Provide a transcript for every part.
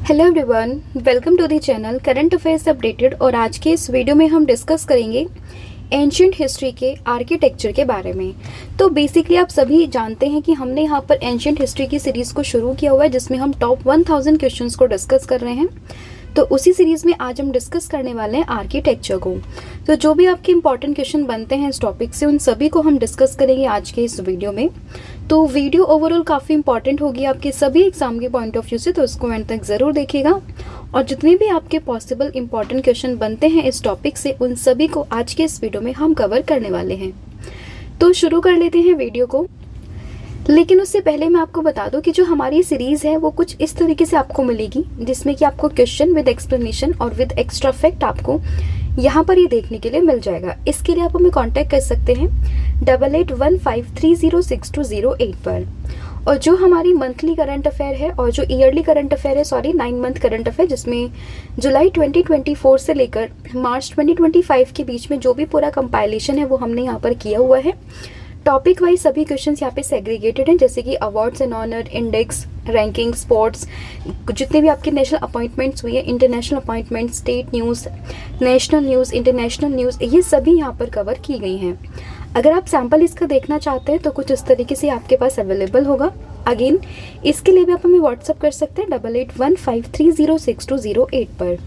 Hello everyone, welcome to the channel current affairs updated. और आज के इस वीडियो में हम डिस्कस करेंगे एंशिएंट हिस्ट्री के आर्किटेक्चर के बारे में। तो बेसिकली आप सभी जानते हैं कि हमने यहाँ पर एंशिएंट हिस्ट्री की सीरीज़ को शुरू किया हुआ है, जिसमें हम टॉप 1000 क्वेश्चंस को डिस्कस कर रहे हैं। तो उसी सीरीज़ में आज हम डिस्कस करने वाले हैं आर्किटेक्चर को। तो जो भी आपके इंपॉर्टेंट क्वेश्चन बनते हैं इस टॉपिक से, उन सभी को हम डिस्कस करेंगे आज के इस वीडियो में। तो वीडियो ओवरऑल काफ़ी इंपॉर्टेंट होगी आपके सभी एग्जाम के पॉइंट ऑफ व्यू से, तो उसको एंड तक ज़रूर देखिएगा। और जितने भी आपके पॉसिबल इंपॉर्टेंट क्वेश्चन बनते हैं इस टॉपिक से, उन सभी को आज के इस वीडियो में हम कवर करने वाले हैं। तो शुरू कर लेते हैं वीडियो को। लेकिन उससे पहले मैं आपको बता दूं कि जो हमारी सीरीज़ है वो कुछ इस तरीके से आपको मिलेगी, जिसमें कि आपको क्वेश्चन विद एक्सप्लेनेशन और विद एक्स्ट्रा फैक्ट आपको यहाँ पर ही देखने के लिए मिल जाएगा। इसके लिए आप हमें कांटेक्ट कर सकते हैं 8815306208 पर। और जो हमारी मंथली करंट अफेयर है और जो ईयरली करंट अफेयर है, 9 मंथ करंट अफेयर, जिसमें जुलाई 2024 से लेकर मार्च 2025 के बीच में जो भी पूरा कंपाइलेशन है वो हमने यहाँ पर किया हुआ है। टॉपिक वाइज सभी क्वेश्चंस यहाँ पे सेग्रीगेटेड हैं, जैसे कि awards and honour, index, ranking, sports, जितने भी आपके नेशनल अपॉइंटमेंट्स हुई है, international appointment, state news, national news, international news, ये सभी यहाँ पर कवर की गई हैं। अगर आप सैम्पल इसका देखना चाहते हैं तो कुछ इस तरीके से आपके पास अवेलेबल होगा। अगेन इसके लिए भी आप हमें व्हाट्सअप कर सकते हैं 8815306208 पर।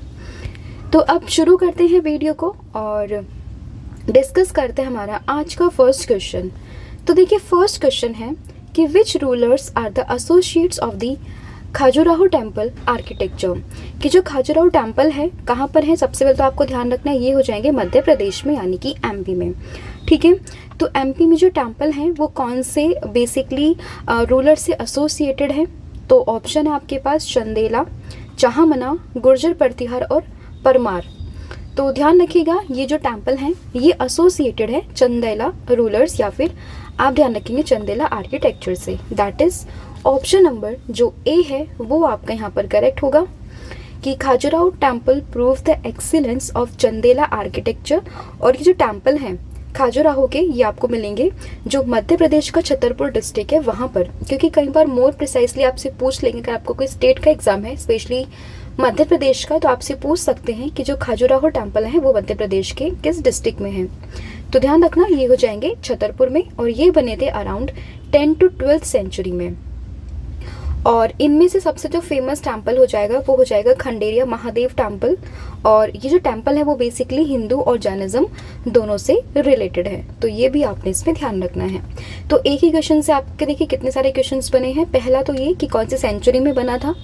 तो अब शुरू करते हैं वीडियो को और डिस्कस करते हैं हमारा आज का फर्स्ट क्वेश्चन। तो देखिए, फर्स्ट क्वेश्चन है कि which rulers are the associates of the Khajuraho temple architecture. कि जो खाजुराहो टेम्पल है कहाँ पर है, सबसे पहले तो आपको ध्यान रखना है ये हो जाएंगे मध्य प्रदेश में, यानी कि एमपी में। ठीक है, तो एमपी में जो टेम्पल हैं वो कौन से बेसिकली रूलर से एसोसिएटेड है। तो ऑप्शन है आपके पास चंदेला, चाहमना, गुर्जर प्रतिहार और परमार। तो ध्यान रखिएगा, ये जो टेम्पल हैं ये एसोसिएटेड है चंदेला रूलर्स या फिर आप ध्यान रखेंगे चंदेला आर्किटेक्चर से। दैट इज ऑप्शन नंबर जो ए है वो आपका यहाँ पर करेक्ट होगा कि Khajuraho temple prove the excellence of Chandela architecture. और ये जो टेम्पल हैं खाजुराहो के, ये आपको मिलेंगे जो मध्य प्रदेश का छतरपुर डिस्ट्रिक्ट है वहाँ पर। क्योंकि कई बार मोर प्रिसाइसली आपसे पूछ लेंगे, अगर आपको कोई स्टेट का एग्जाम है स्पेशली मध्य प्रदेश का, तो आपसे पूछ सकते हैं कि जो खाजुराहो टेम्पल है वो मध्य प्रदेश के किस डिस्ट्रिक्ट में है। तो ध्यान रखना ये हो जाएंगे छतरपुर में, और ये बने थे अराउंड 10 to 12th सेंचुरी में। और इनमें से सबसे जो फेमस टेम्पल हो जाएगा वो हो जाएगा खंडेरिया महादेव टेम्पल। और ये जो टेम्पल है वो बेसिकली हिंदू और जैनिज्म दोनों से रिलेटेड है, तो ये भी आपने इसमें ध्यान रखना है। तो एक ही क्वेश्चन से आपके देखिए कितने सारे क्वेश्चंस बने हैं। पहला तो ये कि कौन सी सेंचुरी में बना था,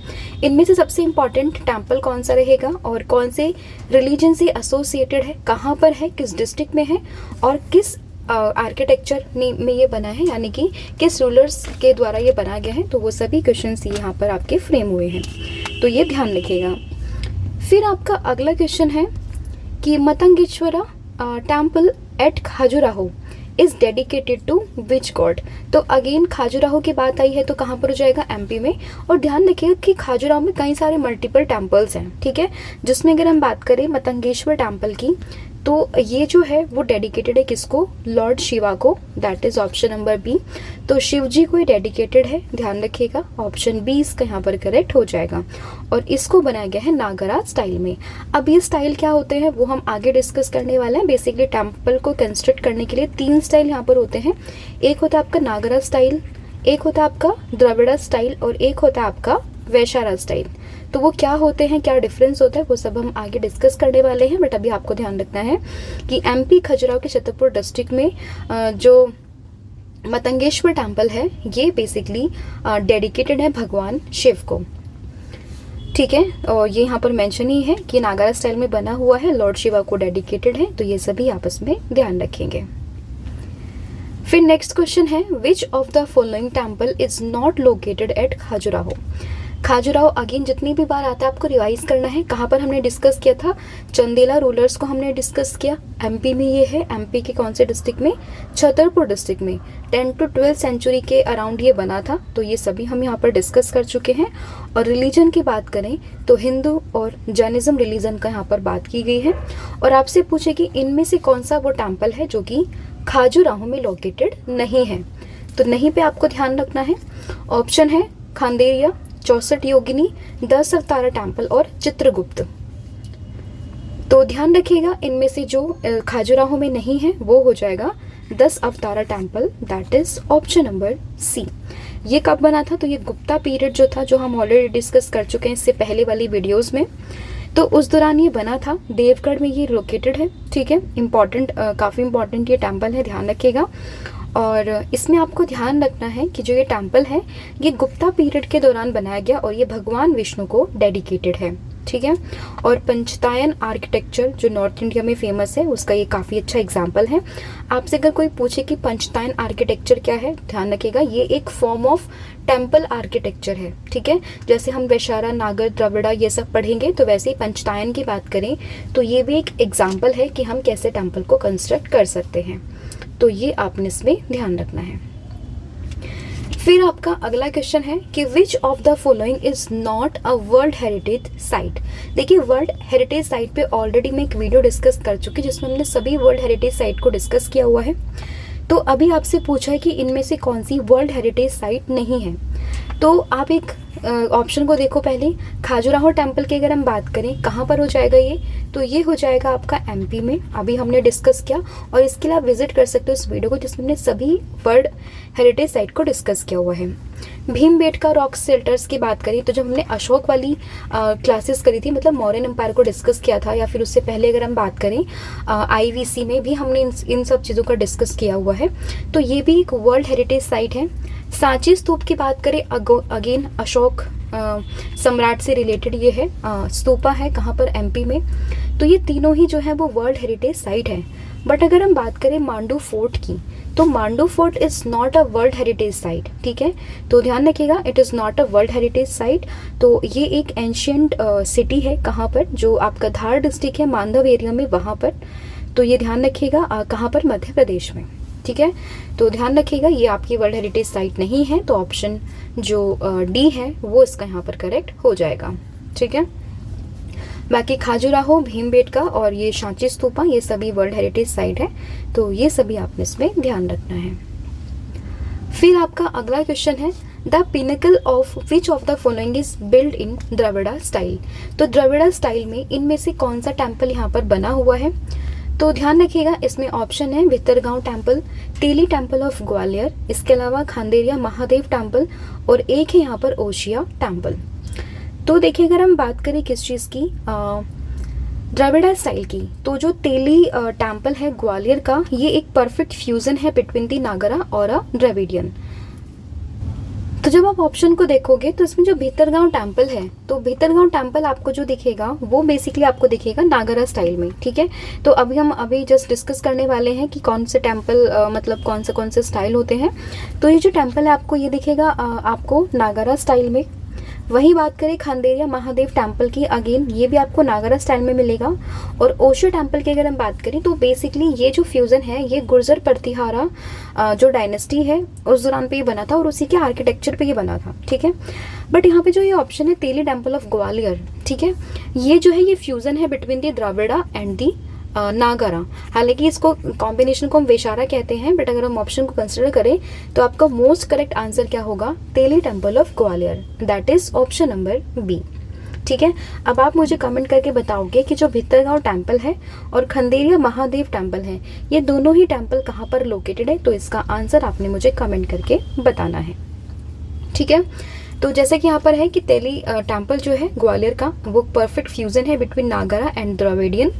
इनमें से सबसे इंपॉर्टेंट टेम्पल कौन सा रहेगा, और कौन से रिलीजन से एसोसिएटेड है, कहाँ पर है, किस डिस्ट्रिक्ट में है, और किस आर्किटेक्चर में ये बना है, यानी कि किस रूलर्स के द्वारा ये बना गया है। तो वो सभी क्वेश्चंस यहाँ पर आपके फ्रेम हुए हैं, तो ये ध्यान रखिएगा। फिर आपका अगला क्वेश्चन है कि Matangeshwara temple at Khajuraho is dedicated to which god. तो अगेन खाजुराहो की बात आई है तो कहाँ पर हो जाएगा, एमपी में। और ध्यान रखिएगा कि खाजुराहो में कई सारे मल्टीपल टेम्पल्स हैं, ठीक है, जिसमें अगर हम बात करें मतंगेश्वर टेम्पल की, तो ये जो है वो डेडिकेटेड है किसको, लॉर्ड शिवा को। That is option number B. तो शिव जी को ही डेडिकेटेड है, ध्यान रखिएगा। ऑप्शन बी इसका यहाँ पर करेक्ट हो जाएगा। और इसको बनाया गया है नागराज स्टाइल में। अब ये स्टाइल क्या होते हैं वो हम आगे डिस्कस करने वाले हैं। बेसिकली टेम्पल को कंस्ट्रक्ट करने के लिए 3 स्टाइल यहाँ पर होते हैं। एक होता है आपका नागराज स्टाइल, एक होता है आपका द्रविड़ स्टाइल, और एक होता है आपका वैशारा स्टाइल। तो वो क्या होते हैं, क्या डिफरेंस होता है, वो सब हम आगे डिस्कस करने वाले हैं। बट अभी आपको ध्यान रखना है कि एमपी खजुराहो के छतरपुर डिस्ट्रिक्ट में जो मतंगेश्वर टेम्पल है ये बेसिकली डेडिकेटेड है भगवान शिव को, ठीक है। और ये यहाँ पर मेंशन ही है कि नागारा स्टाइल में बना हुआ है, लॉर्ड शिवा को डेडिकेटेड है। तो ये सभी आपस में ध्यान रखेंगे। फिर नेक्स्ट क्वेश्चन है which of the following temple is not located at Khajuraho. Khajuraho again जितनी भी बार आता है आपको रिवाइज करना है। कहाँ पर हमने डिस्कस किया था, चंदेला रूलर्स को हमने डिस्कस किया, एमपी में ये है। एमपी के कौन से डिस्ट्रिक्ट में, छतरपुर डिस्ट्रिक्ट में। 10 to 12th सेंचुरी के अराउंड ये बना था। तो ये सभी हम यहाँ पर डिस्कस कर चुके हैं। और रिलीजन की बात करें तो हिंदू और जैनिज्म रिलीजन का यहाँ पर बात की गई है। और आपसे पूछे कि इनमें से कौन सा वो टेम्पल है जो कि खाजुराहो में लोकेटेड नहीं है। तो नहीं पे आपको ध्यान रखना है। ऑप्शन है खंडेरिया, 64 योगिनी, 10 अवतारा टेम्पल और चित्रगुप्त। तो ध्यान रखिएगा इनमें से जो खाजुराहो में नहीं है वो हो जाएगा 10 Avatara temple, that is option number C. ये कब बना था? तो ये गुप्ता पीरियड जो था, जो हम ऑलरेडी डिस्कस कर चुके हैं इससे पहले वाली वीडियोस में, तो उस दौरान ये बना था। देवगढ़ में ये लोकेटेड है, ठीक है। इम्पॉर्टेंट, काफ़ी इम्पॉर्टेंट ये टेम्पल है, ध्यान रखिएगा। और इसमें आपको ध्यान रखना है कि जो ये टेम्पल है ये गुप्ता पीरियड के दौरान बनाया गया और ये भगवान विष्णु को डेडिकेटेड है, ठीक है। और पंचतायन आर्किटेक्चर जो नॉर्थ इंडिया में फेमस है उसका ये काफ़ी अच्छा एग्जाम्पल है। आपसे अगर कोई पूछे कि पंचतायन आर्किटेक्चर क्या है, ध्यान रखिएगा ये एक फॉर्म ऑफ टेम्पल आर्किटेक्चर है, ठीक है। जैसे हम वैशारा, नागर, द्रविड़ा ये सब पढ़ेंगे तो वैसे ही पंचतायन की बात करें तो ये भी एक एग्जाम्पल है कि हम कैसे टेम्पल को कंस्ट्रक्ट कर सकते हैं। तो ये आपने इसमें ध्यान रखना है। फिर आपका अगला क्वेश्चन है कि which of the following is not a world heritage site. देखिए वर्ल्ड हेरिटेज साइट पे ऑलरेडी मैं एक वीडियो डिस्कस कर चुकी जिसमें हमने सभी वर्ल्ड हेरिटेज साइट को डिस्कस किया हुआ है। तो अभी आपसे पूछा है कि इनमें से कौन सी वर्ल्ड हेरिटेज साइट नहीं है। तो आप एक ऑप्शन को देखो पहले। खाजुराहो टेम्पल की अगर हम बात करें कहाँ पर हो जाएगा ये, तो ये हो जाएगा आपका एमपी में, अभी हमने डिस्कस किया। और इसके लिए आप विजिट कर सकते हो इस वीडियो को जिसमें हमने सभी वर्ल्ड हेरिटेज साइट को डिस्कस किया हुआ है। भीमबेटका रॉक शेल्टर्स की बात करें तो जब हमने अशोक वाली क्लासेस करी थी, मतलब मौर्यन एम्पायर को डिस्कस किया था, या फिर उससे पहले अगर हम बात करें आईवीसी में भी हमने इन सब चीज़ों का डिस्कस किया हुआ है। तो ये भी एक वर्ल्ड हेरिटेज साइट है। सांची स्तूप की बात करें अगेन अशोक सम्राट से रिलेटेड ये है, स्तूपा है कहाँ पर, एमपी में। तो ये तीनों ही जो है वो वर्ल्ड हेरिटेज साइट है। बट अगर हम बात करें मांडू फोर्ट की तो Mandu fort is not a world heritage site, ठीक है। तो ध्यान रखिएगा it is not a world heritage site. तो ये एक एंशियंट सिटी है कहाँ पर, जो आपका धार डिस्ट्रिक्ट है मांडव एरिया में, वहाँ पर। तो ये ध्यान रखिएगा कहाँ पर, मध्य प्रदेश में, ठीक है। तो ध्यान रखिएगा ये आपकी वर्ल्ड हेरिटेज साइट नहीं है। तो ऑप्शन जो डी है वो इसका यहाँ पर करेक्ट हो जाएगा, ठीक है। बाकी खाजुराहो, भीमबेटका और ये सांची स्तूपा ये सभी वर्ल्ड हेरिटेज साइट है। तो ये सभी आपने इसमें ध्यान रखना है। फिर आपका अगला क्वेश्चन है the pinnacle of which of the following is build in Dravida style. तो द्रविड़ा स्टाइल में इनमें से कौन सा टेम्पल यहाँ पर बना हुआ है। तो ध्यान रखिएगा इसमें ऑप्शन है Bhitargaon temple, Teli temple of Gwalior, इसके अलावा खांडेरिया महादेव टेम्पल और एक है यहाँ पर ओशिया टेम्पल। तो देखिए अगर हम बात करें किस चीज़ की, द्रविड़ा स्टाइल की, तो जो तेली टेम्पल है ग्वालियर का, ये एक परफेक्ट फ्यूजन है बिटवीन दी नागरा और अ द्रविडियन। तो जब आप ऑप्शन को देखोगे तो इसमें जो भितरगांव टेम्पल है, तो भितरगांव टेम्पल आपको जो दिखेगा वो बेसिकली आपको दिखेगा नागरा स्टाइल में, ठीक है। तो अभी जस्ट डिस्कस करने वाले हैं कि कौन से टेम्पल मतलब कौन से स्टाइल होते हैं। तो ये जो टेम्पल है आपको ये दिखेगा आपको नागरा स्टाइल में। वही बात करें खांडेरिया महादेव टेम्पल की, अगेन ये भी आपको नागरा स्टाइल में मिलेगा। और ओशो टेम्पल की अगर हम बात करें तो बेसिकली ये जो फ्यूज़न है ये गुर्जर प्रतिहारा जो डायनेस्टी है उस दौरान पे ये बना था और उसी के आर्किटेक्चर पे ये बना था, ठीक है। बट यहाँ पे जो ये ऑप्शन है तेली टेम्पल ऑफ ग्वालियर, ठीक है, ये जो है ये फ्यूज़न है between the Dravida and the नागरा। हालांकि इसको कॉम्बिनेशन को हम वेशारा कहते हैं, बट अगर हम ऑप्शन को कंसिडर करें तो आपका मोस्ट करेक्ट आंसर क्या होगा, Teli temple of Gwalior, that is option number B, ठीक है। अब आप मुझे कमेंट करके बताओगे कि जो भितरगांव टेम्पल है और खंडेरिया महादेव टेम्पल है ये दोनों ही टेम्पल कहाँ पर लोकेटेड है। तो इसका आंसर आपने मुझे कमेंट करके बताना है, ठीक है। तो जैसे कि यहाँ पर है कि तेली टेम्पल जो है ग्वालियर का वो परफेक्ट फ्यूजन है बिटवीन नागरा एंड द्रविडियन।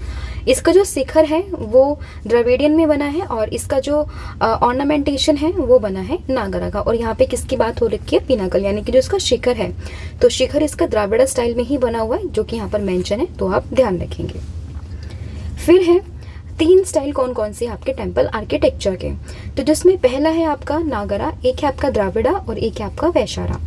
इसका जो शिखर है वो द्रविडियन में बना है और इसका जो ऑर्नामेंटेशन है वो बना है नागरा का। और यहाँ पे किसकी बात हो रखी है, पिनाकल, यानी कि जो इसका शिखर है, तो शिखर इसका द्रविड़ा स्टाइल में ही बना हुआ है जो कि यहाँ पर मेंशन है, तो आप ध्यान रखेंगे। फिर है 3 स्टाइल कौन कौन से आपके टेम्पल आर्किटेक्चर के। तो जिसमें पहला है आपका नागरा, एक है आपका द्रविड़ा और एक है आपका वैशारा।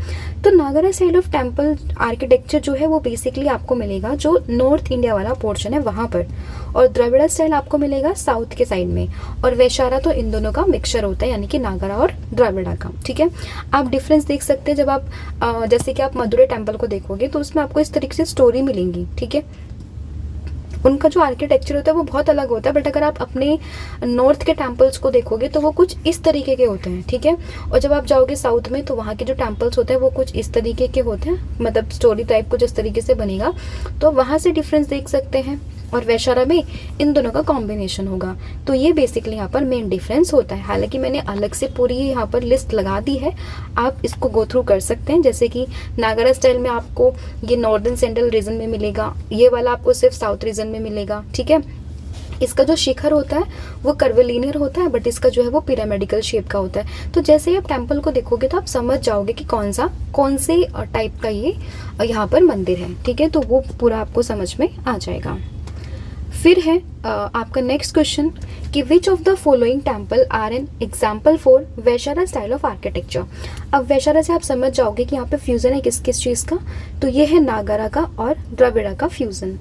तो नागरा स्टाइल ऑफ टेम्पल आर्किटेक्चर जो है वो बेसिकली आपको मिलेगा जो नॉर्थ इंडिया वाला पोर्शन है वहाँ पर, और द्रविड़ा स्टाइल आपको मिलेगा साउथ के साइड में, और वैशारा तो इन दोनों का मिक्सचर होता है यानी कि नागरा और द्रविड़ा का, ठीक है। आप डिफरेंस देख सकते हैं जब आप जैसे कि आप मदुरै टेम्पल को देखोगे तो उसमें आपको इस तरीके से स्टोरी मिलेंगी, ठीक है। उनका जो आर्किटेक्चर होता है वो बहुत अलग होता है, बट अगर आप अपने नॉर्थ के टेम्पल्स को देखोगे तो वो कुछ इस तरीके के होते हैं, ठीक है। और जब आप जाओगे साउथ में तो वहाँ के जो टेम्पल्स होते हैं वो कुछ इस तरीके के होते हैं, मतलब स्टोरी टाइप कुछ इस तरीके से बनेगा, तो वहाँ से डिफरेंस देख सकते हैं। और वैशारा में इन दोनों का कॉम्बिनेशन होगा। तो ये बेसिकली यहाँ पर मेन डिफरेंस होता है। हालांकि मैंने अलग से पूरी यहाँ पर लिस्ट लगा दी है, आप इसको गो थ्रू कर सकते हैं। जैसे कि नागरा स्टाइल में आपको ये नॉर्दर्न सेंट्रल रीजन में मिलेगा, ये वाला आपको सिर्फ साउथ रीजन में मिलेगा, ठीक है। इसका जो शिखर होता है वो कर्वलीनियर होता है, बट इसका जो है वो पिरामिडिकल शेप का होता है। तो जैसे ही आप टेम्पल को देखोगे तो आप समझ जाओगे कि कौन से टाइप का ये यहाँ पर मंदिर है, ठीक है। तो वो पूरा आपको समझ में आ जाएगा। फिर है आपका नेक्स्ट क्वेश्चन कि which of the following temple are an example for Vesara style of architecture. अब वैशारा से आप समझ जाओगे कि यहाँ पे फ्यूजन है किस किस चीज़ का, तो ये है नागरा का और द्रविड़ा का फ्यूजन।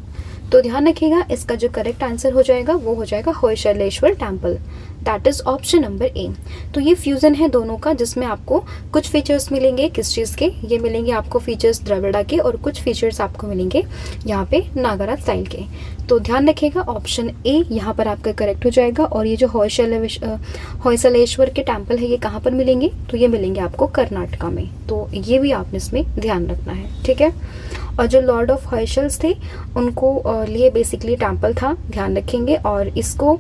तो ध्यान रखिएगा, इसका जो करेक्ट आंसर हो जाएगा वो हो जाएगा Hoysaleswara temple, that is option number A. तो ये फ्यूजन है दोनों का, जिसमें आपको कुछ फीचर्स मिलेंगे किस चीज़ के, ये मिलेंगे आपको फीचर्स द्रविड़ा के और कुछ फीचर्स आपको मिलेंगे यहाँ पे नागरा स्टाइल के। तो ध्यान रखिएगा, ऑप्शन ए यहाँ पर आपका करेक्ट हो जाएगा। और ये जो होयसलेश्वर के टेम्पल है ये कहाँ पर मिलेंगे, तो ये मिलेंगे आपको कर्नाटका में। तो ये भी आपने इसमें ध्यान रखना है, ठीक है। और जो लॉर्ड ऑफ होयसल्स थे उनको लिए बेसिकली टेम्पल था, ध्यान रखेंगे। और इसको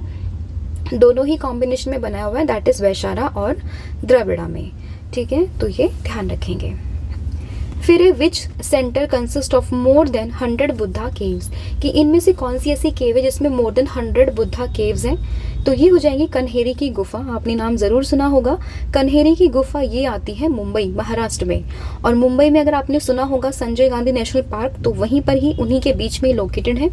दोनों ही कॉम्बिनेशन में बनाया हुआ है, दैट इज वैशारा और द्रविड़ा में, ठीक है। तो ये ध्यान रखेंगे। फिर है विच centre consist of more than 100 Buddha caves, कि इनमें से कौन सी ऐसी केव है जिसमें मोर देन 100 बुद्धा केव्स हैं। तो ये हो जाएंगी कन्हेरी की गुफा, आपने नाम जरूर सुना होगा। कन्हेरी की गुफा ये आती है मुंबई महाराष्ट्र में, और मुंबई में अगर आपने सुना होगा संजय गांधी नेशनल पार्क, तो वहीं पर ही उन्हीं के बीच में लोकेटेड है,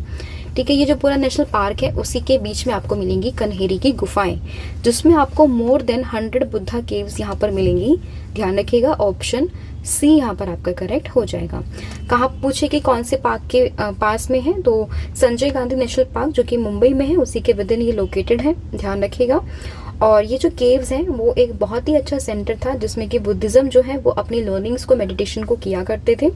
ठीक है। ये जो पूरा नेशनल पार्क है उसी के बीच में आपको मिलेंगी कन्हेरी की गुफाएं, जिसमें आपको मोर देन 100 बुद्धा केव्स यहाँ पर मिलेंगी। ध्यान रखिएगा, ऑप्शन सी यहाँ पर आपका करेक्ट हो जाएगा। कहाँ पूछे कि कौन से पार्क के पास में है, तो संजय गांधी नेशनल पार्क जो कि मुंबई में है उसी के विद इन ये लोकेटेड है, ध्यान रखिएगा। और ये जो केव्स हैं वो एक बहुत ही अच्छा सेंटर था जिसमें कि बुद्धिज्म जो है वो अपनी लर्निंग्स को, मेडिटेशन को किया करते थे।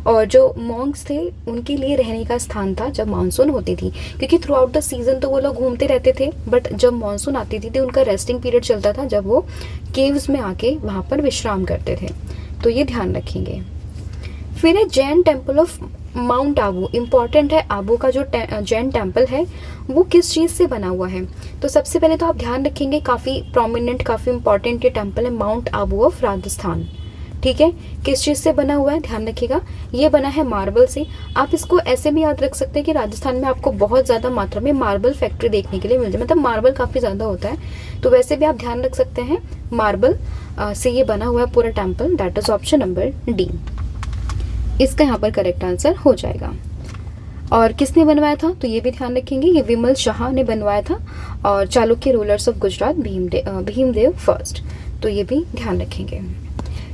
और जो मॉन्क्स थे उनके लिए रहने का स्थान था जब मानसून होती थी, क्योंकि थ्रू आउट द सीजन तो वो लोग घूमते रहते थे, बट जब मानसून आती थी तो उनका रेस्टिंग पीरियड चलता था, जब वो केव्स में आके वहाँ पर विश्राम करते थे। तो ये ध्यान रखेंगे। फिर है Jain temple of mount Abu, important है। आबू का जो जैन टेम्पल है वो किस चीज़ से बना हुआ है, तो सबसे पहले तो आप ध्यान रखेंगे काफ़ी प्रोमिनेंट, काफ़ी इंपॉर्टेंट ये टेम्पल है माउंट आबू ऑफ राजस्थान, ठीक है। किस चीज़ से बना हुआ है, ध्यान रखिएगा, ये बना है मार्बल से। आप इसको ऐसे भी याद रख सकते हैं कि राजस्थान में आपको बहुत ज़्यादा मात्रा में मार्बल फैक्ट्री देखने के लिए मिल जाए, मतलब मार्बल काफ़ी ज़्यादा होता है, तो वैसे भी आप ध्यान रख सकते हैं मार्बल से ये बना हुआ है पूरा temple, that is option number D, इसका यहाँ पर करेक्ट आंसर हो जाएगा। और किसने बनवाया था, तो ये भी ध्यान रखेंगे, ये विमल शाह ने बनवाया था, और Chalukya rulers of Gujarat Bhimdev first, तो ये भी ध्यान रखेंगे।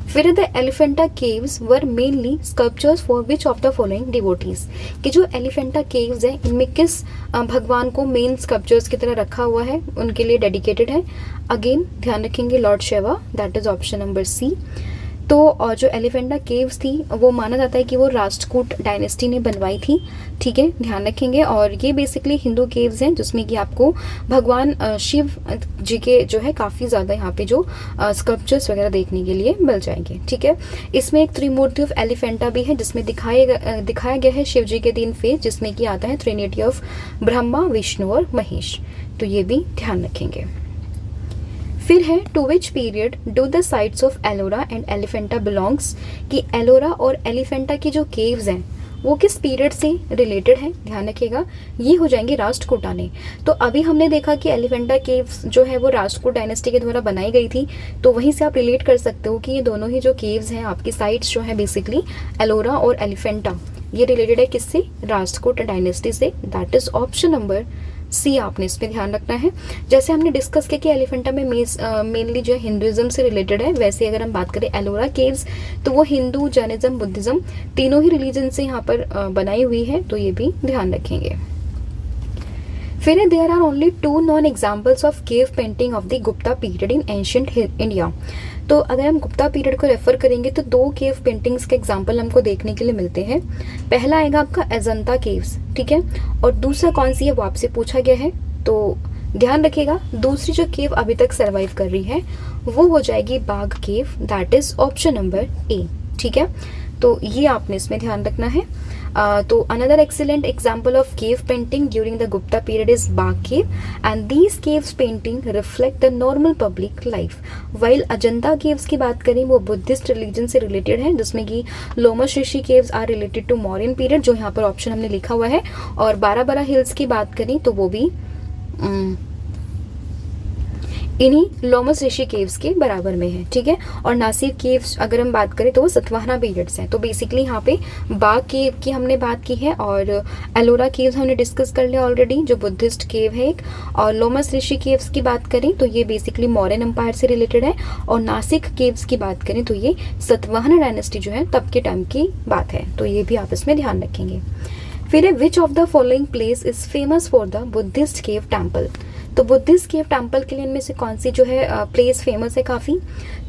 फिर the Elephanta caves were mainly sculptures for which of the following devotees, कि जो एलिफेंटा केव्स हैं इनमें किस भगवान को मेन स्कल्पचर्स की तरह रखा हुआ है, उनके लिए डेडिकेटेड है। अगेन ध्यान रखेंगे lord Shiva, that is option number C. तो और जो एलिफेंटा केव्स थी वो माना जाता है कि वो राष्ट्रकूट डायनेस्टी ने बनवाई थी, ठीक है, ध्यान रखेंगे। और ये बेसिकली हिंदू केव्स हैं जिसमें कि आपको भगवान शिव जी के जो है काफ़ी ज़्यादा यहाँ पे जो स्कल्पचर्स वगैरह देखने के लिए मिल जाएंगे, ठीक है। इसमें एक त्रिमूर्ति ऑफ एलिफेंटा भी है जिसमें दिखाया गया है शिव जी के 3 फेस, जिसमें कि आता है ट्रिनिटी ऑफ ब्रह्मा, विष्णु और महेश, तो ये भी ध्यान रखेंगे। फिर है to which period do the sites of Ellora and Elephanta belongs, कि एलोरा और एलिफेंटा की जो केव्स हैं वो किस पीरियड से रिलेटेड है, ध्यान रखिएगा, ये हो जाएंगे राष्ट्रकूटाने। तो अभी हमने देखा कि एलिफेंटा केव्स जो है वो राष्ट्रकूट डायनेस्टी के द्वारा बनाई गई थी, तो वहीं से आप रिलेट कर सकते हो कि ये दोनों ही जो केव्स हैं आपकी साइट्स जो है बेसिकली एलोरा और एलिफेंटा, ये रिलेटेड है किससे, राष्ट्रकूट डायनेस्टी से, that is option number C, आपने इस पे ध्यान रखना है। जैसे हमने डिस्कस किया कि एलिफेंटा में मेनली जो है हिंदुइज्म से रिलेटेड है, वैसे अगर हम बात करें एलोरा केव्स तो वो हिंदू, जैनिज्म, बुद्धिज्म तीनों ही रिलीजन से यहाँ पर बनाई हुई है, तो ये भी ध्यान रखेंगे। फिर there are only 2 known examples of cave painting of the Gupta period in ancient India. तो अगर हम गुप्ता पीरियड को रेफर करेंगे तो 2 केव पेंटिंग्स के एग्जाम्पल हमको देखने के लिए मिलते हैं। पहला आएगा आपका अजंता केव्स, ठीक है, और दूसरा कौन सी है वो आपसे पूछा गया है। तो ध्यान रखिएगा, दूसरी जो केव अभी तक सर्वाइव कर रही है वो हो जाएगी Bagh cave, that is option number A, ठीक है। तो ये आपने इसमें ध्यान रखना है। तो another excellent example of cave painting during the Gupta period is Bagh cave and these caves painting reflect the normal public life. While Ajanta caves की बात करें वो बुद्धिस्ट रिलीजन से रिलेटेड है, जिसमें कि Lomas Rishi caves are related to Mauryan period, जो यहाँ पर ऑप्शन हमने लिखा हुआ है। और बाराबारा हिल्स की बात करें तो वो भी इन्हीं लोमस ऋषि केव्स के बराबर में है, ठीक है। और नासिर केव्स अगर हम बात करें तो वो सतवाहना पीरियड्स हैं। तो बेसिकली यहाँ पे बाघ केव की हमने बात की है और एलोरा केव्स हमने डिस्कस कर लिया ऑलरेडी, जो बुद्धिस्ट केव है एक। और लोमस ऋषि केव्स की बात करें तो ये बेसिकली मौर्यन एम्पायर से रिलेटेड है। और नासिक केव्स की बात करें तो ये सतवाहना डायनेस्टी जो है तब के टाइम की बात है। तो ये भी आप इसमें ध्यान रखेंगे। फिर which of the following place is famous for the Buddhist cave temple. तो बुद्धिस्ट केव टेम्पल के लिए इनमें से कौन सी जो है प्लेस फेमस है काफ़ी,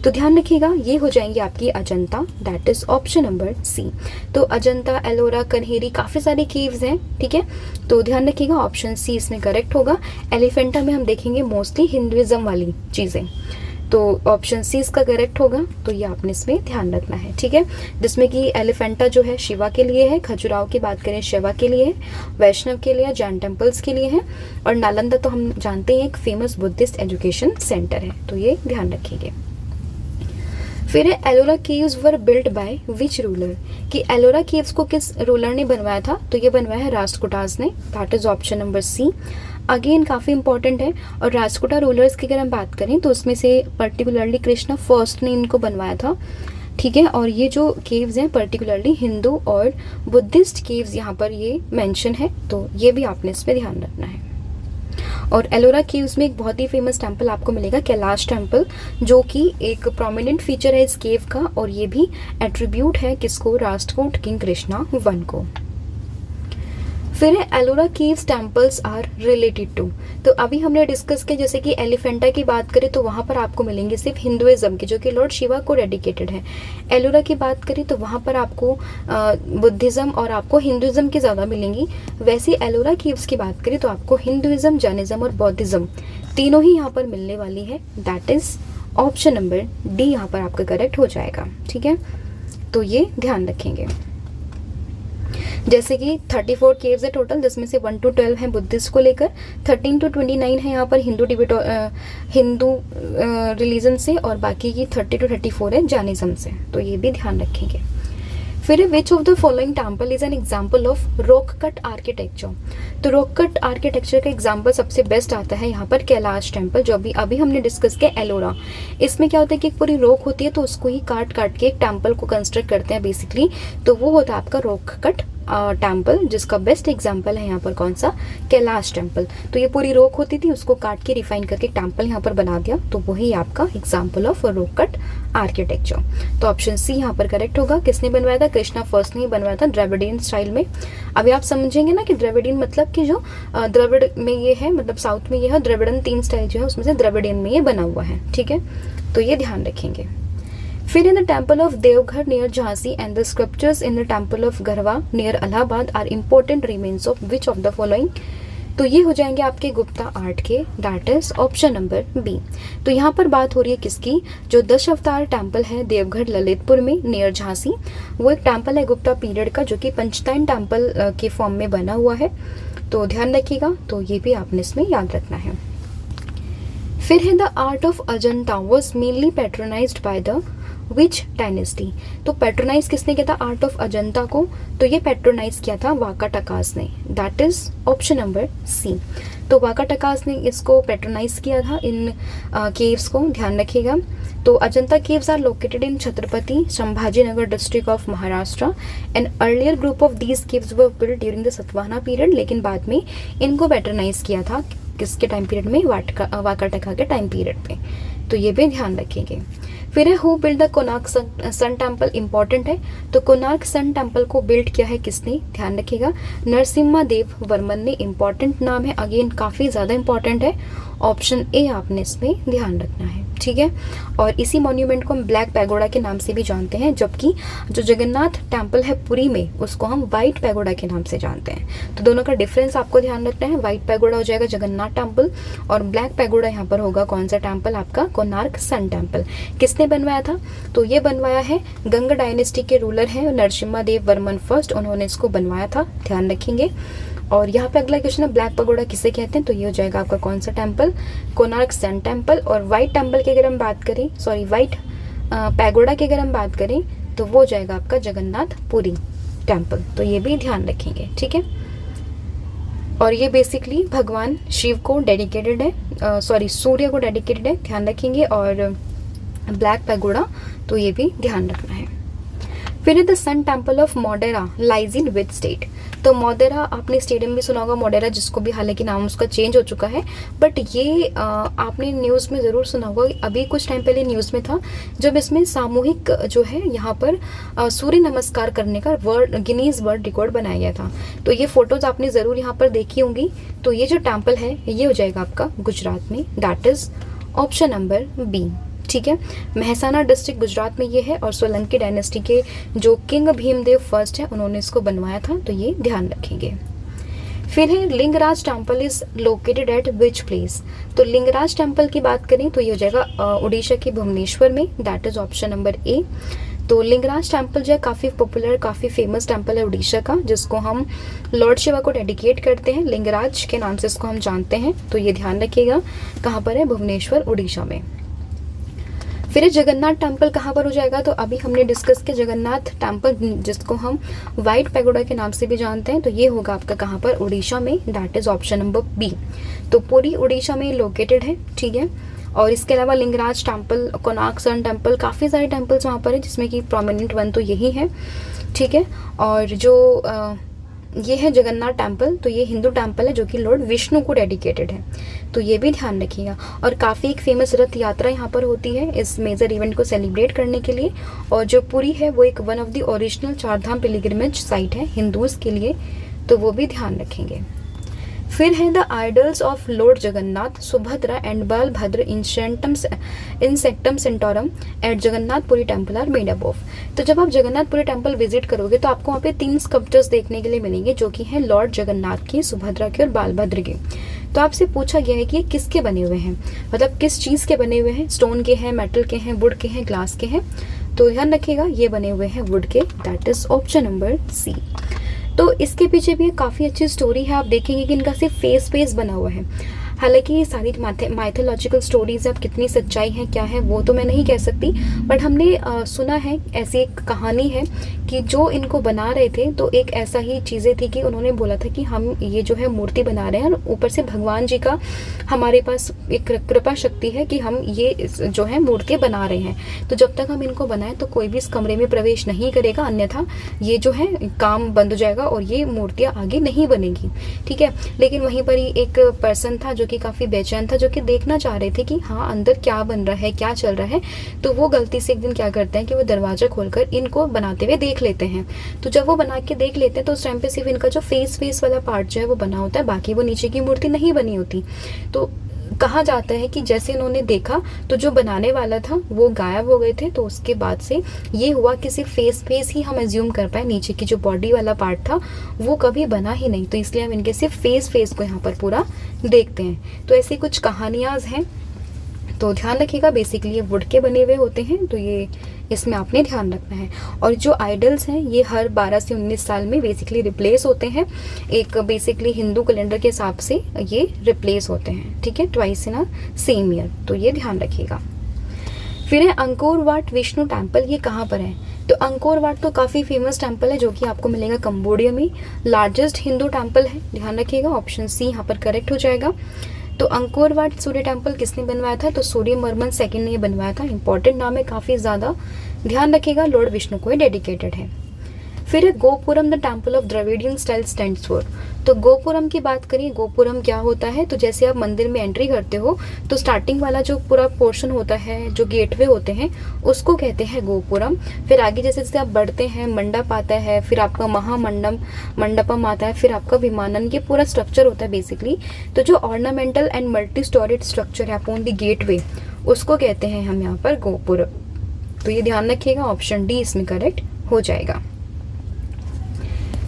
तो ध्यान रखिएगा ये हो जाएंगी आपकी Ajanta, that is option number C. तो अजंता, एलोरा, कन्हेरी काफ़ी सारी केव्स हैं, ठीक है। तो ध्यान रखिएगा ऑप्शन सी इसमें करेक्ट होगा। एलिफेंटा में हम देखेंगे मोस्टली हिंदुइज्म वाली चीज़ें, तो ऑप्शन सी इसका करेक्ट होगा। तो ये आपने इसमें ध्यान रखना है, ठीक है। जिसमें कि एलिफेंटा जो है शिवा के लिए है, खजुराहो की बात करें शिवा के लिए है, वैष्णव के लिए, जैन टेम्पल्स के लिए है, और नालंदा तो हम जानते हैं एक फेमस बुद्धिस्ट एजुकेशन सेंटर है। तो ये ध्यान रखिएगा। फिर Ellora caves were built by which ruler, कि एलोरा केव्स को किस रूलर ने बनवाया था, तो ये बनवाया है राष्ट्रकूटास ने, that is option number C. Again काफ़ी इंपॉर्टेंट है। और राष्ट्रकूटा रूलर्स की अगर हम बात करें तो उसमें से पर्टिकुलरली कृष्णा फर्स्ट ने इनको बनवाया था, ठीक है। और ये जो केव्स हैं पर्टिकुलरली हिंदू और बुद्धिस्ट केव्स यहाँ पर ये मेंशन है, तो ये भी आपने इसमें ध्यान रखना है। और एलोरा केव्स में एक बहुत ही फेमस टेम्पल आपको मिलेगा, कैलाश टेम्पल, जो कि एक प्रोमिनेंट फीचर है इस केव का, और ये भी एट्रीब्यूट है किसको, राष्ट्रकूट किंग कृष्णा वन को। फिर Ellora caves temples are related to, तो अभी हमने डिस्कस किया जैसे कि एलिफेंटा की बात करें तो वहाँ पर आपको मिलेंगे सिर्फ हिंदुइज्म के, जो कि लॉर्ड शिवा को डेडिकेटेड है। एलोरा की बात करें तो वहाँ पर आपको बुद्धिज़्म और आपको हिंदुइज्म की ज़्यादा मिलेंगी। वैसे एलोरा केव्स की बात करें तो आपको हिंदुइज्म, जैनिज्म और बौद्धिज़्म तीनों ही यहाँ पर मिलने वाली है, that is option number D यहाँ पर आपका करेक्ट हो जाएगा, ठीक है। तो ये ध्यान रखेंगे। जैसे कि 34 केव्स है टोटल, जिसमें से 1 to 12 है बुद्धिस्ट को लेकर, 13 to 29 है यहाँ पर हिंदू रिलीजन से, और बाकी की 30 to 34 है जैनिज्म से। तो ये भी ध्यान रखेंगे। फिर which of the following temple is an example of rock cut architecture, तो रॉक कट आर्किटेक्चर का एग्जाम्पल सबसे बेस्ट आता है यहाँ पर कैलाश टेम्पल, जो अभी हमने डिस्कस किया एलोरा। इसमें क्या होता है कि एक पूरी रॉक होती है तो उसको ही काट काट के एक टेम्पल को कंस्ट्रक्ट करते हैं बेसिकली, तो वो होता है आपका रॉक कट टेम्पल, जिसका बेस्ट एग्जाम्पल है यहाँ पर कौन सा, कैलाश टेम्पल। तो ये पूरी रॉक होती थी, उसको काट के रिफाइन करके टेम्पल यहाँ पर बना दिया, तो वही आपका example of rock cut architecture. तो ऑप्शन सी यहाँ पर करेक्ट होगा। किसने बनवाया था, कृष्णा फर्स्ट ने बनवाया था द्रविडियन स्टाइल में। अभी आप समझेंगे ना कि द्रविडियन मतलब कि जो द्रविड़ में ये है, मतलब साउथ में ये है, द्रविड़न 3 स्टाइल जो है उसमें से द्रविडियन में ये बना हुआ है, ठीक है। तो ये ध्यान रखेंगे। फिर in the temple of Deogarh near Jhansi and the scriptures in the temple of Garhwa near Allahabad are important remains of which of the following, तो ये हो जाएंगे आपके गुप्ता आर्ट के, that is option number B. तो यहाँ पर बात हो रही है किसकी, जो 10 अवतार टेम्पल है देवघर ललितपुर में नियर झांसी, वो एक टेम्पल है गुप्ता पीरियड का, जो कि पंचताइन टेम्पल के फॉर्म में बना हुआ है। तो ध्यान रखिएगा, तो ये भी आपने इसमें याद रखना है। फिर है the art of Ajanta was mainly patronised by the which dynasty, तो पैट्रोनाइज किसने किया था आर्ट ऑफ अजंता को, तो ये पैट्रोनाइज किया था वाकाटकास ने, that is option number C. तो वाकाटकास ने इसको पैट्रोनाइज किया था इन केव्स को, ध्यान रखिएगा। तो Ajanta caves are located in Chhatrapati Sambhajinagar district of Maharashtra. An earlier group of these caves were built during the Satavahana period, लेकिन बाद में इनको पैट्रोनाइज किया था किसके टाइम पीरियड में, वाकाटका के टाइम पीरियड पे। तो ये भी ध्यान रखेंगे। फिर है who build the Konark sun temple, important है। तो कोणार्क सन टेम्पल को बिल्ड किया है किसने, ध्यान रखिएगा, नरसिम्हा देव वर्मन ने। इंपॉर्टेंट नाम है, अगेन काफ़ी ज़्यादा इंपॉर्टेंट है। ऑप्शन ए आपने इसमें ध्यान रखना है, ठीक है। और इसी मॉन्यूमेंट को हम ब्लैक पैगोडा के नाम से भी जानते हैं, जबकि जो जगन्नाथ टेम्पल है पुरी में उसको हम वाइट पैगोडा के नाम से जानते हैं। तो दोनों का डिफरेंस आपको ध्यान रखना है। वाइट पैगोडा हो जाएगा जगन्नाथ टेम्पल और ब्लैक पैगोडा यहाँ पर होगा कौन सा टेम्पल, आपका कोणार्क सन टेम्पल। किसने बनवाया था, तो ये बनवाया है गंग डायनेस्टी के रूलर हैं नरसिम्हा देव वर्मन फर्स्ट, उन्होंने इसको बनवाया था, ध्यान रखेंगे। और यहाँ पे अगला क्वेश्चन है ब्लैक पैगोडा किसे कहते हैं, तो ये हो जाएगा आपका कौन सा टेम्पल, कोणार्क सन टेम्पल। और वाइट टेम्पल की अगर हम बात करें, सॉरी वाइट पैगोडा की अगर हम बात करें तो वो जाएगा आपका जगन्नाथ पुरी टेम्पल। तो ये भी ध्यान रखेंगे, ठीक है। और ये बेसिकली भगवान शिव को डेडिकेटेड है, सॉरी सूर्य को डेडिकेटेड है, ध्यान रखेंगे। और ब्लैक पैगोडा तो ये भी ध्यान रखना है। फिर the sun temple of Modhera lies in which state, तो मोडेरा आपने स्टेडियम भी सुना होगा, मोडेरा जिसको भी हालांकि नाम उसका चेंज हो चुका है, बट ये आपने न्यूज़ में ज़रूर सुना होगा। अभी कुछ टाइम पहले न्यूज़ में था जब इसमें सामूहिक जो है यहाँ पर सूर्य नमस्कार करने का गिनीज वर्ल्ड रिकॉर्ड बनाया गया था। तो ये फोटोज आपने ज़रूर यहाँ पर देखी होंगी। तो ये जो टेम्पल है ये हो जाएगा आपका गुजरात में, that is option number B, ठीक है। मेहसाना डिस्ट्रिक्ट गुजरात में ये है और सोलंकी डायनेस्टी के जो किंग भीमदेव फर्स्ट है उन्होंने इसको बनवाया था, तो ये ध्यान रखेंगे। फिर है Lingaraj temple is located at which place, तो लिंगराज टेम्पल की बात करें तो ये हो जाएगा उड़ीसा के भुवनेश्वर में, that is option number A. तो लिंगराज टेम्पल जो है काफ़ी पॉपुलर, काफ़ी फेमस टेम्पल है उड़ीसा का, जिसको हम लॉर्ड शिवा को डेडिकेट करते हैं, लिंगराज के नाम से इसको हम जानते हैं। तो ये ध्यान रखिएगा, कहाँ पर है, भुवनेश्वर उड़ीसा में। फिर जगन्नाथ टेम्पल कहाँ पर हो जाएगा, तो अभी हमने डिस्कस किया जगन्नाथ टेम्पल जिसको हम वाइट पैगोडा के नाम से भी जानते हैं, तो ये होगा आपका कहाँ पर, उड़ीसा में, that is option number B. तो पूरी उड़ीसा में लोकेटेड है, ठीक है। और इसके अलावा Lingaraj temple, Konark sun temple, काफ़ी सारे टेम्पल्स वहाँ पर है जिसमें कि प्रोमिनेंट वन तो यही है, ठीक है। और जो ये है जगन्नाथ टेम्पल, तो ये हिंदू टेम्पल है जो कि लॉर्ड विष्णु को डेडिकेटेड है, तो ये भी ध्यान रखिएगा। और काफ़ी एक फेमस रथ यात्रा यहाँ पर होती है इस मेजर इवेंट को सेलिब्रेट करने के लिए। और जो पुरी है वो एक one of the original Char Dham pilgrimage site है हिंदूज़ के लिए, तो वो भी ध्यान रखेंगे। फिर है the idols of lord Jagannath, Subhadra and Balabhadra in sanctum sanctorum at Jagannath Puri temple are made up of. तो जब आप जगन्नाथपुरी टेम्पल विजिट करोगे तो आपको वहाँ पे 3 स्कल्पचर्स देखने के लिए मिलेंगे जो कि हैं लॉर्ड जगन्नाथ की, सुभद्रा के और बालभद्र के। तो आपसे पूछा गया है कि ये किसके बने हुए हैं, मतलब किस चीज़ के बने हुए हैं, स्टोन के हैं, मेटल के हैं, वुड के हैं, ग्लास के हैं। तो ध्यान रखिएगा ये बने हुए हैं वुड के, that is option number C. तो इसके पीछे भी काफ़ी अच्छी स्टोरी है, आप देखेंगे कि इनका सिर्फ फेस बना हुआ है। हालांकि ये सारी माइथोलॉजिकल स्टोरीज अब कितनी सच्चाई है क्या है वो तो मैं नहीं कह सकती, बट हमने सुना है, ऐसी एक कहानी है कि जो इनको बना रहे थे तो एक ऐसा ही चीज़ें थी कि उन्होंने बोला था कि हम ये जो है मूर्ति बना रहे हैं और ऊपर से भगवान जी का हमारे पास एक कृपा शक्ति है कि हम ये जो है मूर्ति बना रहे हैं, तो जब तक हम इनको बनाएं तो कोई भी इस कमरे में प्रवेश नहीं करेगा, अन्यथा ये जो है काम बंद हो जाएगा और ये मूर्तियाँ आगे नहीं बनेगी, ठीक है। लेकिन वहीं पर ही एक पर्सन था जो कि काफ़ी बेचैन था, जो कि देखना चाह रहे थे कि हाँ अंदर क्या बन रहा है, क्या चल रहा है। तो वो गलती से एक दिन क्या करते हैं कि वो दरवाज़ा खोलकर इनको बनाते हुए देख लेते हैं। तो जब वो बना के देख लेते हैं तो उस टाइम पे सिर्फ इनका जो फेस वाला पार्ट जो है वो बना होता है, बाकी वो नीचे की मूर्ति नहीं बनी होती। तो कहा जाता है कि जैसे इन्होंने देखा तो जो बनाने वाला था वो गायब हो गए थे, तो उसके बाद से ये हुआ कि सिर्फ फेस ही हम एज्यूम कर पाए, नीचे की जो बॉडी वाला पार्ट था वो कभी बना ही नहीं, तो इसलिए हम इनके सिर्फ फेस को यहाँ पर पूरा देखते हैं। तो ऐसी कुछ कहानियाँ हैं, तो ध्यान रखिएगा। बेसिकली ये वुड के बने हुए होते हैं, तो ये इसमें आपने ध्यान रखना है। और जो आइडल्स हैं ये हर 12 से 19 साल में बेसिकली रिप्लेस होते हैं, एक बेसिकली हिंदू कैलेंडर के हिसाब से ये रिप्लेस होते हैं, ठीक है, twice in a same year, तो ये ध्यान रखिएगा। फिर है अंकोर वाट विष्णु टेम्पल, ये कहाँ पर है, तो अंकोर वाट तो काफ़ी फेमस टेम्पल है जो कि आपको मिलेगा कंबोडिया में, लार्जेस्ट हिंदू टेम्पल है, ध्यान रखिएगा, ऑप्शन सी यहाँ पर करेक्ट हो जाएगा। तो अंकोर वाट सूर्य टेम्पल किसने बनवाया था, तो सूर्यवर्मन सेकंड ने बनवाया था, इंपॉर्टेंट नाम है काफ़ी ज़्यादा, ध्यान रखिएगा, लॉर्ड विष्णु को डेडिकेटेड है। फिर है gopuram the temple of Dravidian style stands for, तो गोपुरम की बात करें, गोपुरम क्या होता है, तो जैसे आप मंदिर में एंट्री करते हो तो स्टार्टिंग वाला जो पूरा पोर्शन होता है, जो गेटवे होते हैं, उसको कहते हैं गोपुरम। फिर आगे जैसे जैसे आप बढ़ते हैं, मंडप आता है, फिर आपका मंडपम आता है, फिर आपका विमानन, ये पूरा स्ट्रक्चर होता है बेसिकली। तो जो ornamental and multi storeyed structure है अपॉन द गेटवे, उसको कहते हैं हम यहाँ पर गोपुरम। तो ये ध्यान रखिएगा, ऑप्शन डी इसमें करेक्ट हो जाएगा।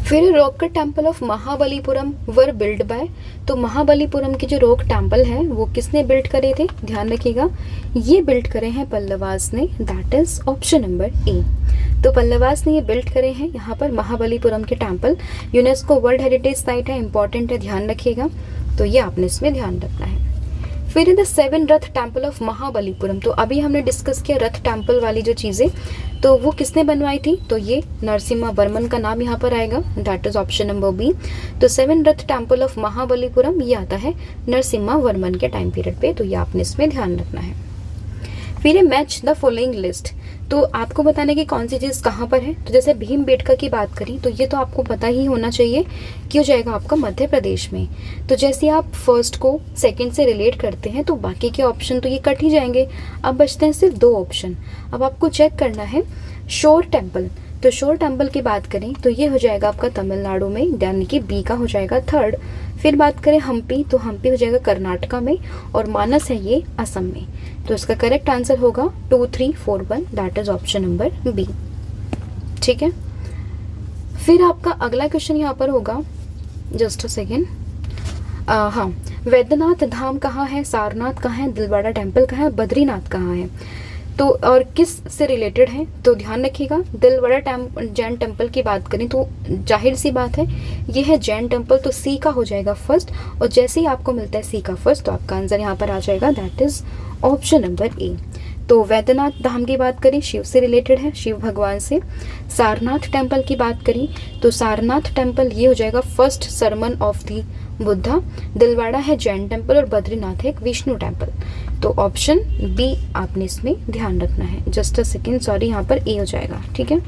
फिर rock temple of Mahabalipuram were build by, तो महाबलीपुरम के जो रॉक टेम्पल है वो किसने बिल्ड करे थे, ध्यान रखिएगा, ये बिल्ड करे हैं पल्लवास ने, that is option number A. तो पल्लवास ने ये बिल्ड करे हैं यहाँ पर महाबलीपुरम के temple. UNESCO world heritage site है, इंपॉर्टेंट है, ध्यान रखिएगा। तो ये आपने इसमें ध्यान रखना है। फिर the 7 Rath temple of Mahabalipuram, तो अभी हमने डिस्कस किया रथ टेम्पल वाली जो चीज़ें, तो वो किसने बनवाई थी, तो ये नरसिम्हा वर्मन का नाम यहाँ पर आएगा, that is option number B. तो 7 रथ टेम्पल ऑफ महाबलीपुरम ये आता है नरसिम्हा वर्मन के टाइम पीरियड पे, तो ये आपने इसमें ध्यान रखना है। फिर मैच द फॉलोइंग लिस्ट, तो आपको बताने की कौन सी चीज़ कहाँ पर है, तो जैसे भीमबेटका की बात करें तो ये तो आपको पता ही होना चाहिए कि हो जाएगा आपका मध्य प्रदेश में। तो जैसे आप फर्स्ट को सेकंड से रिलेट करते हैं तो बाकी के ऑप्शन तो ये कट ही जाएंगे। अब बचते हैं सिर्फ 2 ऑप्शन। अब आपको चेक करना है शोर टेम्पल, तो शोर टेम्पल की बात करें तो ये हो जाएगा आपका तमिलनाडु में, यानी कि बी का हो जाएगा 3rd। फिर बात करें हम्पी, तो हम्पी हो जाएगा कर्नाटका में, और मानस है ये असम में। तो इसका करेक्ट आंसर होगा 2, 3, 4, 1, that is option number B. ठीक है, फिर आपका अगला क्वेश्चन यहाँ पर होगा, जस्ट अ सेकेंड, हाँ, वैद्यनाथ धाम कहाँ है, सारनाथ कहाँ है, दिलवाड़ा टेम्पल कहाँ है, बद्रीनाथ कहाँ है, तो और किस से रिलेटेड है, तो ध्यान रखिएगा। दिलवाड़ा जैन टेम्पल की बात करें तो जाहिर सी बात है ये है जैन टेम्पल, तो सी का हो जाएगा फर्स्ट, और जैसे ही आपको मिलता है सी का फर्स्ट तो आपका आंसर यहाँ पर आ जाएगा, that is option number A. तो वैद्यनाथ धाम की बात करें शिव से रिलेटेड है, शिव भगवान से। सारनाथ टेम्पल की बात करें तो सारनाथ टेम्पल ये हो जाएगा first sermon of the Buddha. Dilwara है जैन टेम्पल, और बद्रीनाथ है एक विष्णु टेम्पल। तो ऑप्शन बी आपने इसमें ध्यान रखना है। जस्ट अ सेकेंड, सॉरी, यहाँ पर ए हो जाएगा, ठीक है।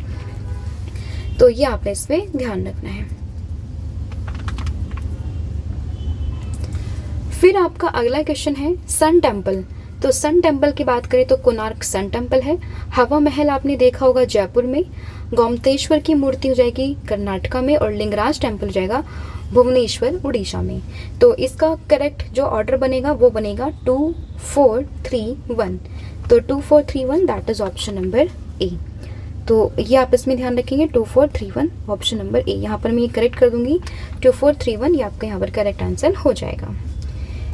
तो ये आपने इसमें ध्यान रखना है। फिर आपका अगला क्वेश्चन है सन टेम्पल, तो सन टेम्पल की बात करें तो कोणार्क सन टेम्पल है। हवा महल आपने देखा होगा जयपुर में। गोमतेश्वर की मूर्ति हो जाएगी कर्नाटका में, और लिंगराज टेम्पल हो जाएगा भुवनेश्वर उड़ीसा में। तो इसका करेक्ट जो ऑर्डर बनेगा वो बनेगा 2, 4, 3, 1। तो 2, 4, 3, 1 that is option number A. तो ये आप इसमें ध्यान रखेंगे, 2, 4, 3, 1 ऑप्शन नंबर ए। यहाँ पर मैं ये करेक्ट कर दूंगी, 2, 4, 3, 1 ये आपका यहाँ पर करेक्ट आंसर हो जाएगा।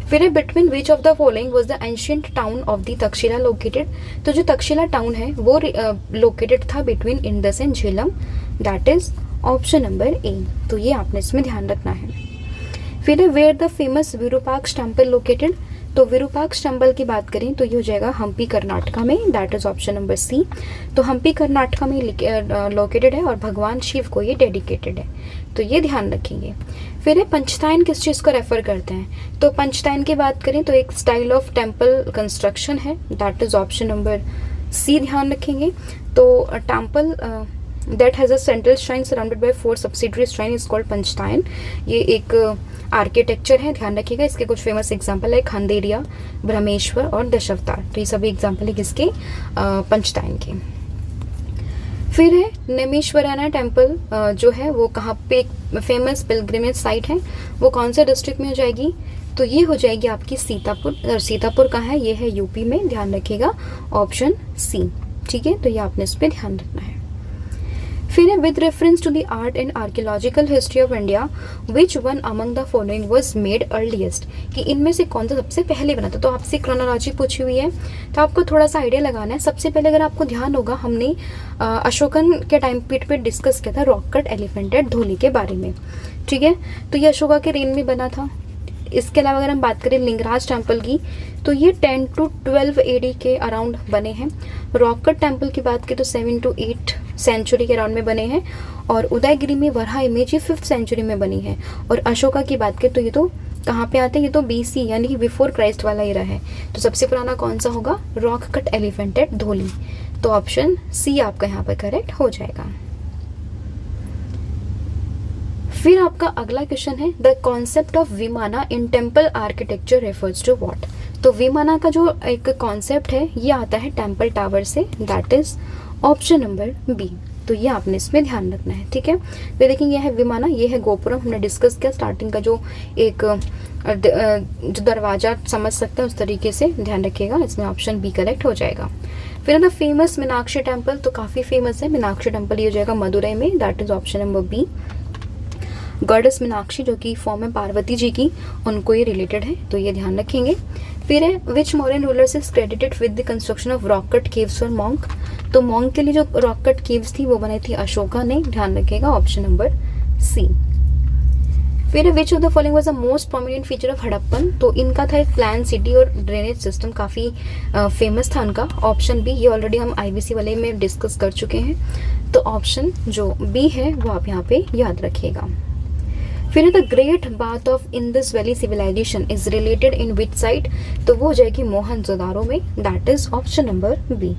फिर between which of the following was the ancient town of the Taxila located, तो जो तक्षशिला टाउन है वो लोकेटेड था between Indus and Jhelum, that is option number A. तो ये आपने इसमें ध्यान रखना है। फिर where the famous Virupaksha temple located, तो विरूपाक्ष टेम्पल की बात करें तो ये हो जाएगा हम्पी कर्नाटका में, that is option number C. तो हम्पी कर्नाटका में लोकेटेड है, और भगवान शिव को ये डेडिकेटेड है, तो ये ध्यान रखेंगे। फिर है पंचतायन किस चीज़ को रेफर करते हैं, तो पंचतायन की बात करें तो एक स्टाइल ऑफ टेम्पल कंस्ट्रक्शन है, that is option number C ध्यान रखेंगे। तो temple that has a central shrine surrounded by 4 subsidiary shrine is called पंचतायन। ये एक आर्किटेक्चर है, ध्यान रखिएगा। इसके कुछ फेमस एग्जाम्पल है खंडेरिया, ब्रह्मेश्वर और दशावतार, तो ये सभी एग्जाम्पल है किसके, पंचतायन के। फिर है नेमेश्वराना टेम्पल, जो है वो कहाँ पे फेमस पिलग्रिमेज साइट है, वो कौन से डिस्ट्रिक्ट में हो जाएगी, तो ये हो जाएगी आपकी सीतापुर, और सीतापुर कहाँ है, ये है यूपी में, ध्यान रखिएगा ऑप्शन सी, ठीक है। तो ये आपने इस पर ध्यान रखना है। फिर है with reference to the art and archaeological history of India which one among the following was made earliest, कि इनमें से कौन सा सबसे पहले बना था। तो आपसे क्रोनोलॉजी पूछी हुई है, तो आपको थोड़ा सा आइडिया लगाना है। सबसे पहले अगर आपको ध्यान होगा हमने अशोकन के टाइम पीरियड पे डिस्कस किया था rock cut elephant at Dhauli के बारे में, ठीक है। तो ये अशोका के रेन में बना था। इसके अलावा अगर हम बात करें लिंगराज टेम्पल की, तो ये 10 to 12 AD के अराउंड बने हैं। रॉक कट टेम्पल की बात करें तो 7 to 8 सेंचुरी के अराउंड में बने हैं, और उदयगिरी में वरहा इमेज ये 5th सेंचुरी में बनी है। और अशोका की बात करें तो ये तो कहाँ पे आते हैं, ये तो BC यानी कि बिफोर क्राइस्ट वाला एरा है। तो सबसे पुराना कौन सा होगा, rock cut elephant at Dhauli. तो ऑप्शन सी आपका यहाँ पर करेक्ट हो जाएगा। फिर आपका अगला क्वेश्चन है the concept of vimana in temple architecture refers to what. तो विमाना का जो एक कॉन्सेप्ट है ये आता है टेम्पल टावर से, that is option number B. तो ये आपने इसमें ध्यान रखना है, ठीक है। तो देखिए ये है विमाना, ये है गोपुरम, हमने डिस्कस किया स्टार्टिंग का जो एक जो दरवाजा समझ सकते हैं उस तरीके से ध्यान रखिएगा, इसमें ऑप्शन बी करेक्ट हो जाएगा। फिर है ना फेमस मीनाक्षी टेम्पल, तो काफ़ी फेमस है मीनाक्षी टेम्पल, ये हो जाएगा मदुरई में, that is option number B. Goddess Meenakshi जो कि फॉर्म है पार्वती जी की, उनको ये रिलेटेड है, तो ये ध्यान रखेंगे। फिर है which Mauryan rulers is credited with the construction of rock cut caves for monk. तो मॉन्क के लिए जो रॉक कट केव्स थी वो बनाई थी अशोका ने, ध्यान रखिएगा ऑप्शन नंबर सी। फिर which of the following was the most prominent feature of Harappan. तो इनका था एक प्लान सिटी और ड्रेनेज सिस्टम, काफ़ी फेमस था इनका, ऑप्शन बी। ये ऑलरेडी हम IBC वाले में डिस्कस कर चुके हैं, तो ऑप्शन जो बी है वो आप यहाँ पे याद रखिएगा। फिर the great bath of Indus valley civilization is related in which site. तो वो हो जाएगी मोहनजोदारो में, that is option number B.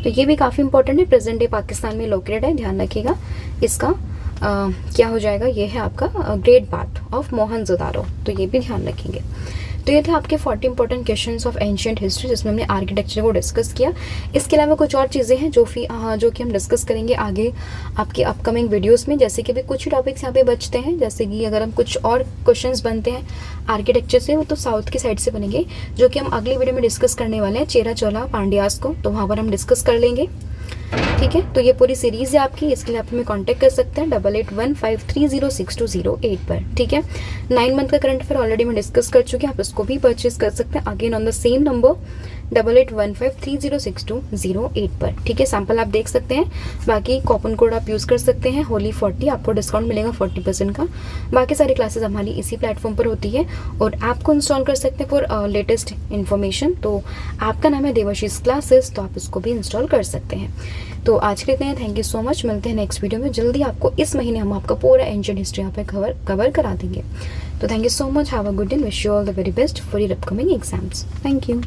तो ये भी काफ़ी इंपॉर्टेंट है, प्रेजेंट डे पाकिस्तान में लोकेटेड है, ध्यान रखिएगा। इसका क्या हो जाएगा, ये है आपका ग्रेट बाथ ऑफ मोहनजोदारो, तो ये भी ध्यान रखेंगे। तो ये थे आपके 40 important questions of ancient history, जिसमें हमने आर्किटेक्चर को डिस्कस किया। इसके अलावा कुछ और चीज़ें हैं जो कि हम डिस्कस करेंगे आगे आपके अपकमिंग वीडियोस में। जैसे कि अभी कुछ टॉपिक्स यहाँ पे बचते हैं, जैसे कि अगर हम कुछ और क्वेश्चंस बनते हैं आर्किटेक्चर से, वो तो साउथ की साइड से बनेंगे, जो कि हम अगली वीडियो में डिस्कस करने वाले हैं, चेरा चोला पांड्यास को, तो वहाँ पर हम डिस्कस कर लेंगे, ठीक है। तो ये पूरी सीरीज़ है आपकी, इसके लिए आप हमें कांटेक्ट कर सकते हैं 8815306208 पर, ठीक है। 9 मंथ का करंट अफेयर ऑलरेडी मैं डिस्कस कर चुके हैं, आप इसको भी परचेज कर सकते हैं again on the same number 8815306208 पर, ठीक है। सैंपल आप देख सकते हैं, बाकी कूपन कोड आप यूज़ कर सकते हैं होली 40, आपको डिस्काउंट मिलेगा 40% का। बाकी सारी क्लासेस हमारी इसी प्लेटफॉर्म पर होती है और ऐप को इंस्टॉल कर सकते हैं फॉर लेटेस्ट इन्फॉर्मेशन। तो ऐप का नाम है देवाशीष क्लासेस, तो आप इसको भी इंस्टॉल कर सकते हैं। तो आज के इतने हैं, थैंक यू सो मच, मिलते हैं नेक्स्ट वीडियो में जल्दी। आपको इस महीने हम आपका पूरा एंशिएंट हिस्ट्री यहाँ पे कवर करा देंगे। तो thank you so much, have a good day, wish you all the very best for your upcoming exams, thank you.